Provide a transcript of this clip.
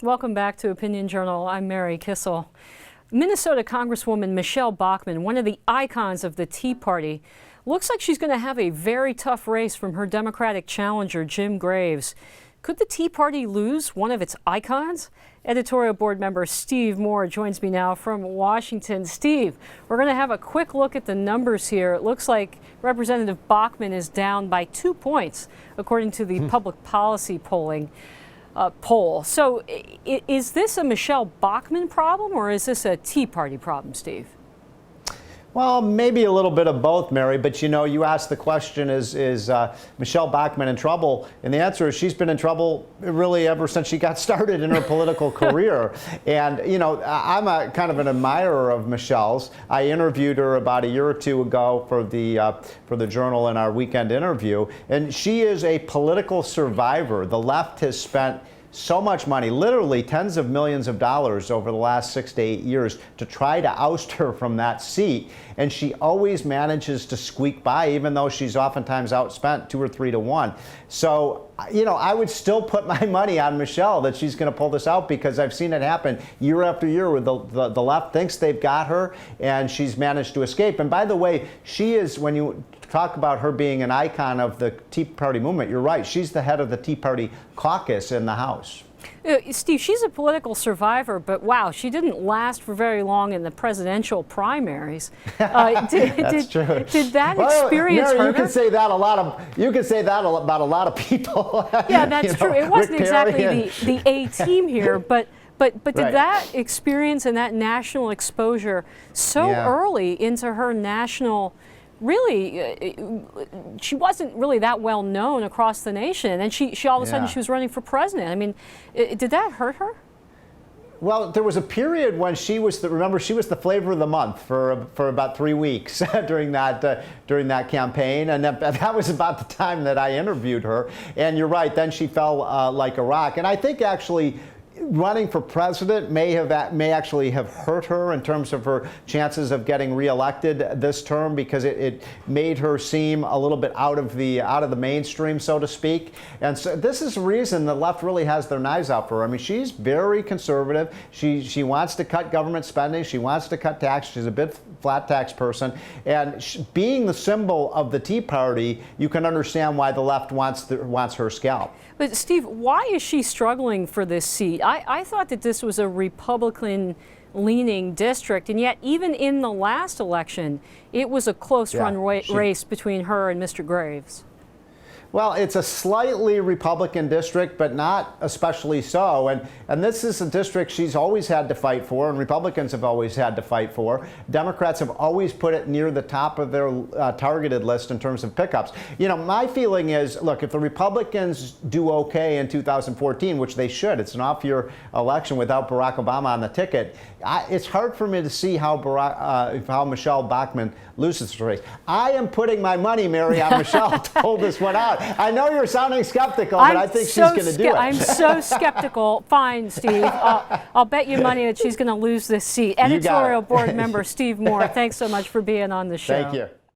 Welcome back to Opinion Journal. I'm Mary Kissel. Minnesota Congresswoman Michele Bachmann, one of the icons of the Tea Party, looks like she's going to have a very tough race from her Democratic challenger, Jim Graves. Could the Tea Party lose one of its icons? Editorial board member Steve Moore joins me now from Washington. Steve, we're going to have a quick look at the numbers here. It looks like Representative Bachmann is down by 2 points, according to the public policy poll. So is this a Michele Bachmann problem, or is this a Tea Party problem, Steve? Well, maybe a little bit of both, Mary, but you asked the question, is Michele Bachmann in trouble? And the answer is she's been in trouble really ever since she got started in her political career. And, I'm a kind of an admirer of Michelle's. I interviewed her about a year or two ago for the Journal in our weekend interview, and she is a political survivor. The left has spent so much money, literally tens of millions of dollars over the last 6 to 8 years to try to oust her from that seat. And she always manages to squeak by, even though she's oftentimes outspent 2 or 3 to 1. So, I would still put my money on Michele that she's going to pull this out, because I've seen it happen year after year where the left thinks they've got her and she's managed to escape. And by the way, she is, when you talk about her being an icon of the Tea Party movement, you're right. She's the head of the Tea Party caucus in the House. Steve, she's a political survivor, but wow, she didn't last for very long in the presidential primaries. That's true. Did that experience Mary, hurt you her? can say that about a lot of people. Yeah, that's true. It wasn't exactly the A team here, but did that experience and that national exposure so early into her national, really, she wasn't really that well known across the nation, and she all of a sudden she was running for president. I mean, did that hurt her? Well, there was a period when she was remember, she was the flavor of the month for about 3 weeks during that campaign, and that was about the time that I interviewed her. And you're right, then she fell like a rock. And I think actually running for president may actually have hurt her in terms of her chances of getting reelected this term, because it made her seem a little bit out of the mainstream, so to speak. And so this is the reason the left really has their knives out for her. I mean, she's very conservative. She wants to cut government spending. She wants to cut tax. She's a bit flat tax person. And being the symbol of the Tea Party, you can understand why the left wants her scalp. But Steve, why is she struggling for this seat? I thought that this was a Republican-leaning district, and yet even in the last election, it was a close-run race between her and Mr. Graves. Well, it's a slightly Republican district, but not especially so. And this is a district she's always had to fight for, and Republicans have always had to fight for. Democrats have always put it near the top of their targeted list in terms of pickups. My feeling is, look, if the Republicans do okay in 2014, which they should, it's an off-year election without Barack Obama on the ticket, it's hard for me to see how Michele Bachmann loses the race. I am putting my money, Mary, on Michele to pull this one out. I know you're sounding skeptical, but I think she's going to do it. I'm so skeptical. Fine, Steve. I'll bet you money that she's going to lose this seat. Editorial board member Steve Moore, thanks so much for being on the show. Thank you.